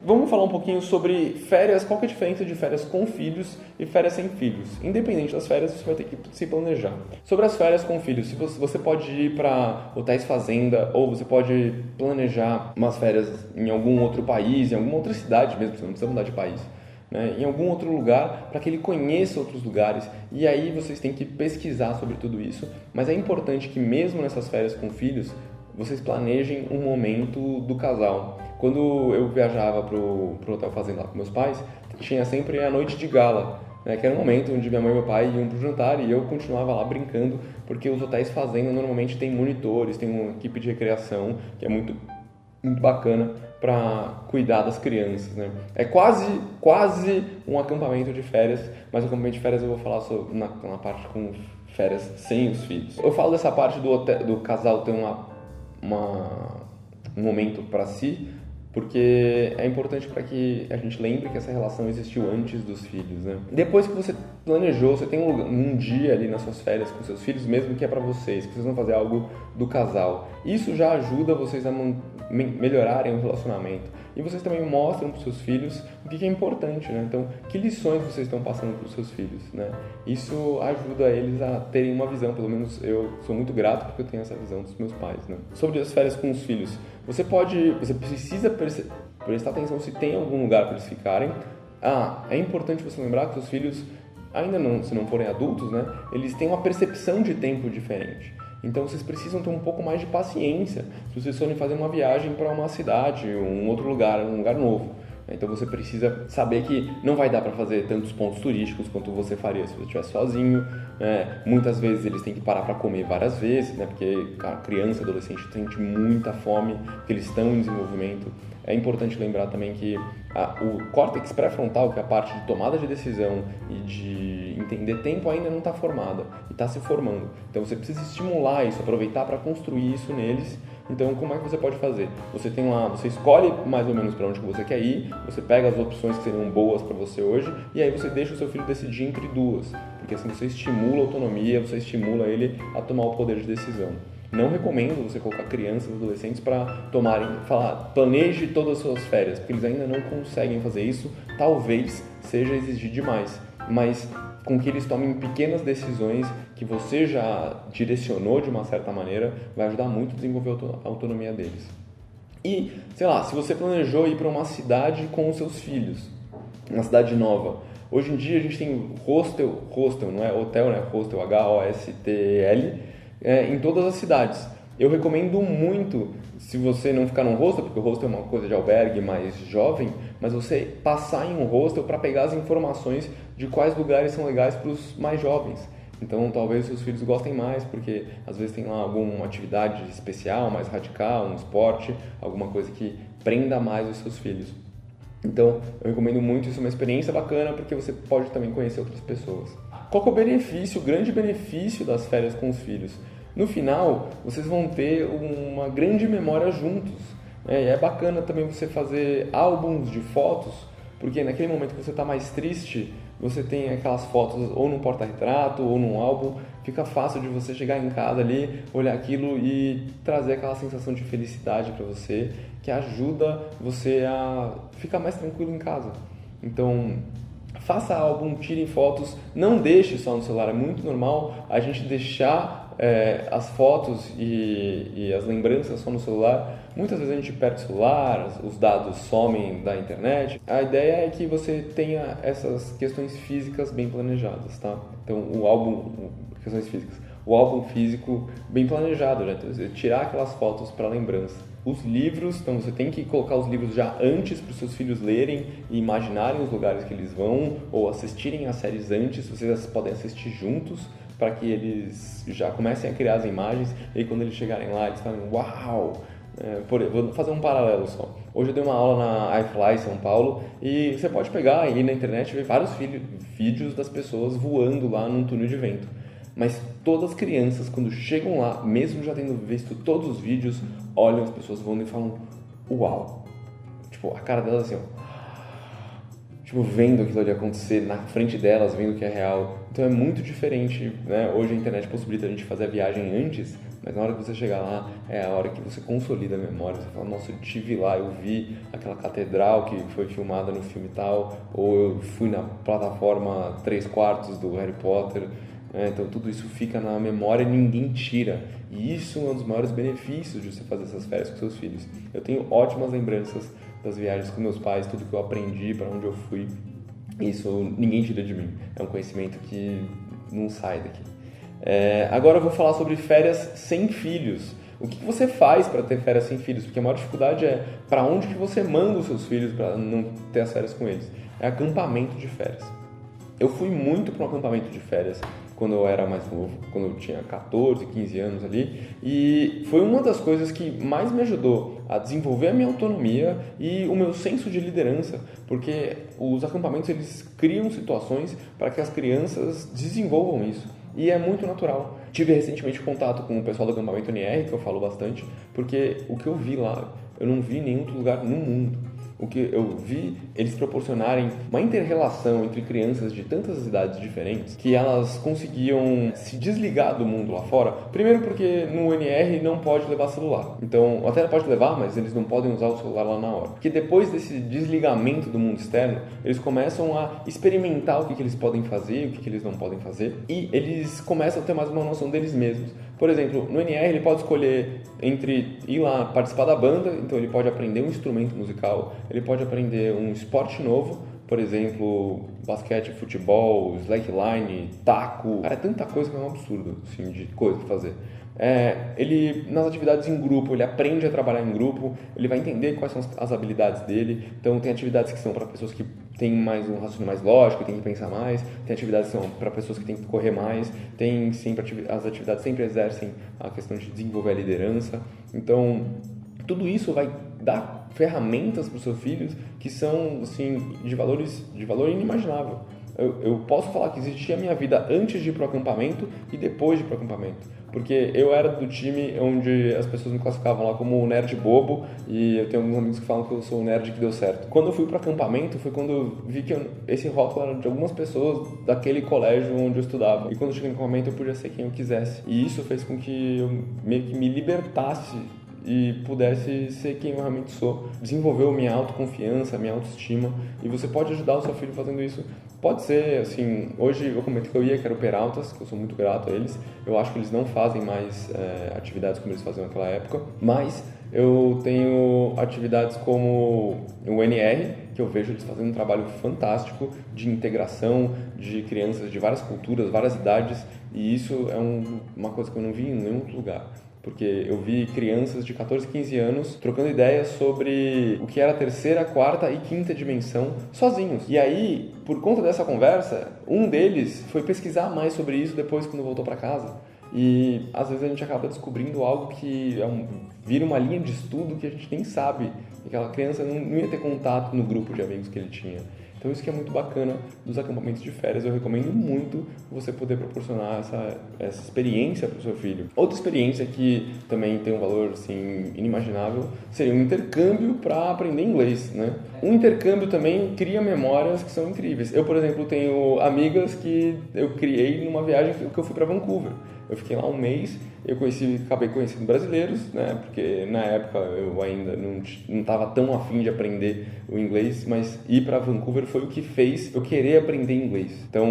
Vamos falar um pouquinho sobre férias, qual que é a diferença de férias com filhos e férias sem filhos. Independente das férias, você vai ter que se planejar. Sobre as férias com filhos, se você pode ir para hotéis fazenda ou você pode planejar umas férias em algum outro país, em alguma outra cidade mesmo, você não precisa mudar de país, né? Em algum outro lugar, para que ele conheça outros lugares. E aí vocês têm que pesquisar sobre tudo isso. Mas é importante que mesmo nessas férias com filhos, vocês planejem um momento do casal. Quando eu viajava pro hotel fazenda lá com meus pais, tinha sempre a noite de gala, né, que era um momento onde minha mãe e meu pai iam pro jantar e eu continuava lá brincando, porque os hotéis fazenda normalmente tem monitores, tem uma equipe de recreação que é muito bacana para cuidar das crianças, né? É quase um acampamento de férias, mas o acampamento de férias eu vou falar sobre na parte com férias sem os filhos. Eu falo dessa parte do casal ter um momento para si, porque é importante para que a gente lembre que essa relação existiu antes dos filhos, né? Depois que você planejou, você tem um dia ali nas suas férias com seus filhos, mesmo que é para vocês, que vocês vão fazer algo do casal. Isso já ajuda vocês a melhorarem o relacionamento. E vocês também mostram para os seus filhos o que é importante, né? Então, que lições vocês estão passando para os seus filhos, né? Isso ajuda eles a terem uma visão, pelo menos eu sou muito grato porque eu tenho essa visão dos meus pais, né? Sobre as férias com os filhos, você precisa prestar atenção se tem algum lugar para eles ficarem. É importante você lembrar que os filhos, ainda não, se não forem adultos, né? Eles têm uma percepção de tempo diferente. Então, vocês precisam ter um pouco mais de paciência se vocês forem fazer uma viagem para uma cidade, um outro lugar, um lugar novo. Então, você precisa saber que não vai dar para fazer tantos pontos turísticos quanto você faria se você estivesse sozinho. Muitas vezes eles têm que parar para comer várias vezes, né? Porque a criança, adolescente sente muita fome, porque eles estão em desenvolvimento. É importante lembrar também que o córtex pré-frontal, que é a parte de tomada de decisão e de entender tempo, ainda não está formada e está se formando. Então você precisa estimular isso, aproveitar para construir isso neles. Então como é que você pode fazer? Você escolhe mais ou menos para onde que você quer ir, você pega as opções que seriam boas para você hoje e aí você deixa o seu filho decidir entre duas, porque assim você estimula a autonomia, você estimula ele a tomar o poder de decisão. Não recomendo você colocar crianças e adolescentes para planeje todas as suas férias, porque eles ainda não conseguem fazer isso, talvez seja exigir demais, mas com que eles tomem pequenas decisões que você já direcionou de uma certa maneira, vai ajudar muito a desenvolver a autonomia deles. E, sei lá, se você planejou ir para uma cidade com os seus filhos, uma cidade nova, hoje em dia a gente tem hostel, não é hotel, né? Hostel, H-O-S-T-L, em todas as cidades. Eu recomendo muito, se você não ficar num hostel, porque o hostel é uma coisa de albergue mais jovem, mas você passar em um hostel para pegar as informações de quais lugares são legais para os mais jovens. Então, talvez seus filhos gostem mais, porque às vezes tem lá alguma atividade especial, mais radical, um esporte, alguma coisa que prenda mais os seus filhos. Então, eu recomendo muito, isso é uma experiência bacana, porque você pode também conhecer outras pessoas. Qual que é o grande benefício das férias com os filhos? No final, vocês vão ter uma grande memória juntos. É bacana também você fazer álbuns de fotos, porque naquele momento que você está mais triste, você tem aquelas fotos ou num porta-retrato ou num álbum, fica fácil de você chegar em casa ali, olhar aquilo e trazer aquela sensação de felicidade para você, que ajuda você a ficar mais tranquilo em casa. Então, faça álbum, tire fotos, não deixe só no celular, é muito normal a gente deixar as fotos e as lembranças só no celular. Muitas vezes a gente perde o celular, os dados somem da internet. A ideia é que você tenha essas questões físicas bem planejadas, tá? Então, questões físicas. O álbum físico bem planejado, né? Então, você tirar aquelas fotos para lembrança. Os livros, então você tem que colocar os livros já antes para os seus filhos lerem e imaginarem os lugares que eles vão, ou assistirem as séries antes, vocês podem assistir juntos, para que eles já comecem a criar as imagens, e aí quando eles chegarem lá, eles falem, uau! Vou fazer um paralelo só. Hoje eu dei uma aula na iFly São Paulo, e você pode pegar e ir na internet e ver vários vídeos das pessoas voando lá num túnel de vento. Mas todas as crianças, quando chegam lá, mesmo já tendo visto todos os vídeos, olham as pessoas voando e falam, uau! Tipo, a cara delas assim, ó. Tipo, vendo aquilo ali acontecer na frente delas, vendo que é real. Então é muito diferente, né? Hoje a internet possibilita a gente fazer a viagem antes, mas na hora que você chegar lá, é a hora que você consolida a memória, você fala, nossa, eu estive lá, eu vi aquela catedral que foi filmada no filme tal, ou eu fui na plataforma 3/4 do Harry Potter. Então tudo isso fica na memória e ninguém tira. E isso é um dos maiores benefícios de você fazer essas férias com seus filhos. Eu tenho ótimas lembranças das viagens com meus pais, tudo que eu aprendi, para onde eu fui. Isso ninguém tira de mim. É um conhecimento que não sai daqui. Agora eu vou falar sobre férias sem filhos. O que você faz para ter férias sem filhos? Porque a maior dificuldade é para onde que você manda os seus filhos para não ter as férias com eles. É acampamento de férias. Eu fui muito para um acampamento de férias quando eu era mais novo, quando eu tinha 14, 15 anos ali, e foi uma das coisas que mais me ajudou a desenvolver a minha autonomia e o meu senso de liderança, porque os acampamentos eles criam situações para que as crianças desenvolvam isso. E é muito natural. Tive recentemente contato com o pessoal do acampamento NR, que eu falo bastante, porque o que eu vi lá, eu não vi em nenhum outro lugar no mundo. O que eu vi eles proporcionarem uma inter-relação entre crianças de tantas idades diferentes que elas conseguiam se desligar do mundo lá fora. Primeiro porque no NR não pode levar celular. Então, até pode levar, mas eles não podem usar o celular lá na hora. Porque depois desse desligamento do mundo externo, eles começam a experimentar o que eles podem fazer, o que eles não podem fazer. E eles começam a ter mais uma noção deles mesmos. Por exemplo, no NR ele pode escolher entre ir lá participar da banda, então ele pode aprender um instrumento musical, ele pode aprender um esporte novo, por exemplo, basquete, futebol, slackline, taco. Cara, é tanta coisa que é um absurdo, assim, de coisa pra fazer. Ele, nas atividades em grupo, ele aprende a trabalhar em grupo, ele vai entender quais são as habilidades dele. Então, tem atividades que são para pessoas que têm mais um raciocínio mais lógico, tem que pensar mais. Tem atividades que são para pessoas que têm que correr mais. Tem sempre as atividades sempre exercem a questão de desenvolver a liderança. Então, tudo isso vai dar ferramentas para os seus filhos que são assim de valor inimaginável. Eu posso falar que existia a minha vida antes de ir para o acampamento e depois de ir para o acampamento. Porque eu era do time onde as pessoas me classificavam lá como o nerd bobo, e eu tenho alguns amigos que falam que eu sou o nerd que deu certo. Quando eu fui para acampamento foi quando eu vi que esse rótulo era de algumas pessoas daquele colégio onde eu estudava. E quando eu cheguei no acampamento eu podia ser quem eu quisesse. E isso fez com que eu meio que me libertasse e pudesse ser quem eu realmente sou. Desenvolveu minha autoconfiança, minha autoestima. E você pode ajudar o seu filho fazendo isso. Pode ser, assim, hoje eu comentei que eu ia, que era o Peraltas, que eu sou muito grato a eles. Eu acho que eles não fazem mais atividades como eles faziam naquela época. Mas eu tenho atividades como o NR, que eu vejo eles fazendo um trabalho fantástico de integração de crianças de várias culturas, várias idades. E isso é uma coisa que eu não vi em nenhum outro lugar. Porque eu vi crianças de 14, 15 anos trocando ideias sobre o que era a terceira, quarta e quinta dimensão sozinhos. E aí, por conta dessa conversa, um deles foi pesquisar mais sobre isso depois quando voltou para casa. E às vezes a gente acaba descobrindo algo que vira uma linha de estudo que a gente nem sabe. Aquela criança não ia ter contato no grupo de amigos que ele tinha. Então isso que é muito bacana dos acampamentos de férias. Eu recomendo muito você poder proporcionar essa experiência para o seu filho. Outra experiência que também tem um valor assim, inimaginável seria um intercâmbio para aprender inglês, né? Um intercâmbio também cria memórias que são incríveis. Eu, por exemplo, tenho amigas que eu criei numa viagem que eu fui para Vancouver. Eu fiquei lá um mês, acabei conhecendo brasileiros, né? Porque na época eu ainda não estava tão afim de aprender o inglês, mas ir para Vancouver foi o que fez eu querer aprender inglês. Então,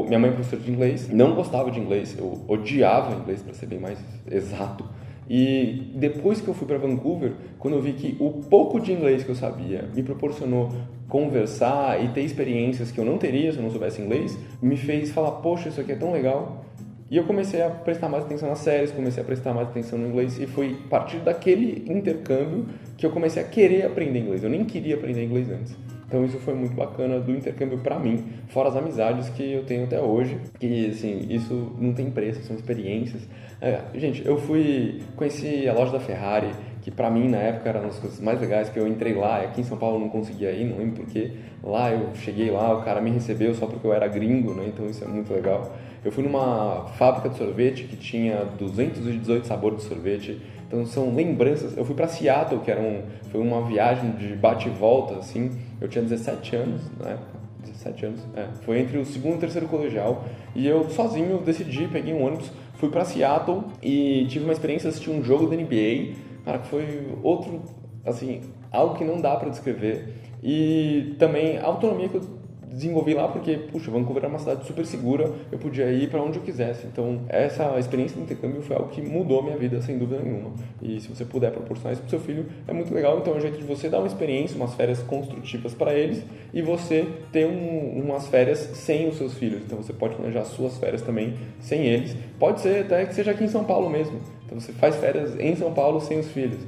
minha mãe é professora de inglês, não gostava de inglês, eu odiava inglês, para ser bem mais exato. E depois que eu fui para Vancouver, quando eu vi que o pouco de inglês que eu sabia me proporcionou conversar e ter experiências que eu não teria se eu não soubesse inglês, me fez falar, poxa, isso aqui é tão legal. E eu comecei a prestar mais atenção nas séries, comecei a prestar mais atenção no inglês, e foi a partir daquele intercâmbio que eu comecei a querer aprender inglês. Eu nem queria aprender inglês antes. Então isso foi muito bacana do intercâmbio pra mim, fora as amizades que eu tenho até hoje, que assim, isso não tem preço, são experiências. Gente, conheci a loja da Ferrari, que pra mim na época era uma das coisas mais legais, que eu entrei lá, aqui em São Paulo eu não conseguia ir, não lembro porquê. Lá eu cheguei lá, o cara me recebeu só porque eu era gringo, né? Então isso é muito legal. Eu fui numa fábrica de sorvete que tinha 218 sabores de sorvete. Então são lembranças. Eu fui para Seattle, que foi uma viagem de bate e volta, assim. Eu tinha 17 anos na época. 17 anos. Foi entre o segundo e o terceiro colegial. E eu sozinho decidi, peguei um ônibus, fui para Seattle e tive uma experiência de assistir um jogo da NBA, cara, que foi outro, assim, algo que não dá para descrever. E também a autonomia que eu desenvolvi lá, porque, puxa, Vancouver era uma cidade super segura, eu podia ir para onde eu quisesse. Então, essa experiência de intercâmbio foi algo que mudou a minha vida, sem dúvida nenhuma. E se você puder proporcionar isso para o seu filho, é muito legal. Então, é um jeito de você dar uma experiência, umas férias construtivas para eles, e você ter umas férias sem os seus filhos. Então, você pode planejar suas férias também sem eles. Pode ser até que seja aqui em São Paulo mesmo. Então, você faz férias em São Paulo sem os filhos.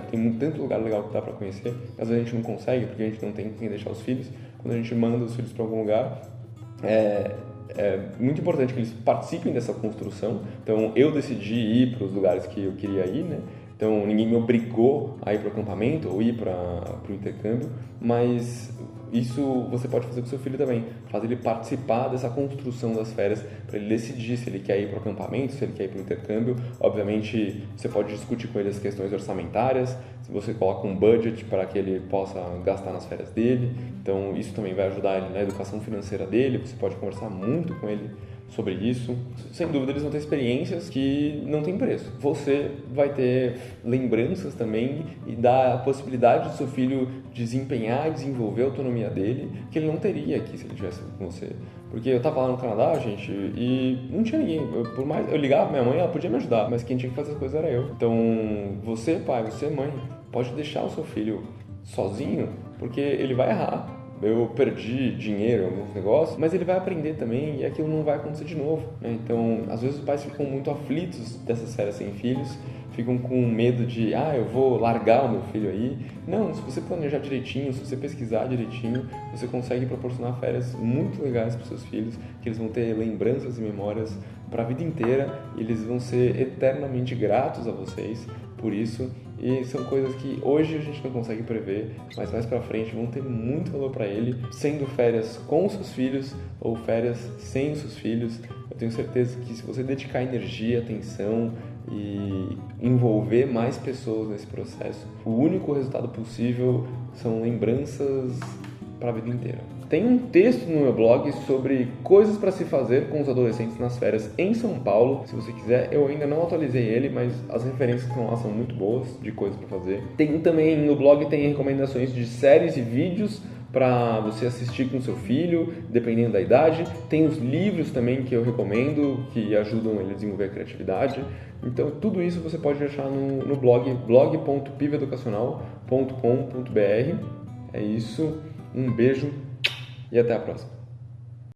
Tem tanto lugar legal que dá para conhecer. Às vezes a gente não consegue, porque a gente não tem quem deixar os filhos. Quando a gente manda os filhos para algum lugar, é muito importante que eles participem dessa construção. Então, eu decidi ir para os lugares que eu queria ir, né? Então, ninguém me obrigou a ir para o acampamento ou ir para o intercâmbio, mas isso você pode fazer com seu filho também, fazer ele participar dessa construção das férias, para ele decidir se ele quer ir para o acampamento, se ele quer ir para o intercâmbio. Obviamente, você pode discutir com ele as questões orçamentárias, se você coloca um budget para que ele possa gastar nas férias dele. Então, isso também vai ajudar ele na educação financeira dele, você pode conversar muito com ele sobre isso. Sem dúvida, eles vão ter experiências que não tem preço. Você vai ter lembranças também e dar a possibilidade do seu filho desempenhar e desenvolver a autonomia dele, que ele não teria aqui se ele estivesse com você. Porque eu estava lá no Canadá, gente, e não tinha ninguém. Por mais eu ligava pra minha mãe, ela podia me ajudar, mas quem tinha que fazer as coisas era eu. Então, você, pai, você, mãe, pode deixar o seu filho sozinho, porque ele vai errar. Eu perdi dinheiro em alguns negócios, mas ele vai aprender também e aquilo não vai acontecer de novo, né? Então, às vezes os pais ficam muito aflitos dessas férias sem filhos, ficam com medo de, eu vou largar o meu filho aí. Não, se você planejar direitinho, se você pesquisar direitinho, você consegue proporcionar férias muito legais para os seus filhos, que eles vão ter lembranças e memórias para a vida inteira e eles vão ser eternamente gratos a vocês por isso. E são coisas que hoje a gente não consegue prever, mas mais pra frente vão ter muito valor para ele, sendo férias com os seus filhos ou férias sem os seus filhos. Eu tenho certeza que se você dedicar energia, atenção e envolver mais pessoas nesse processo, o único resultado possível são lembranças para a vida inteira. Tem um texto no meu blog sobre coisas para se fazer com os adolescentes nas férias em São Paulo. Se você quiser, eu ainda não atualizei ele, mas as referências que estão lá são muito boas de coisas para fazer. Tem também no blog tem recomendações de séries e vídeos para você assistir com seu filho, dependendo da idade. Tem os livros também que eu recomendo, que ajudam ele a desenvolver a criatividade. Então, tudo isso você pode achar no blog blog.pivaeducacional.com.br. É isso, um beijo e até a próxima.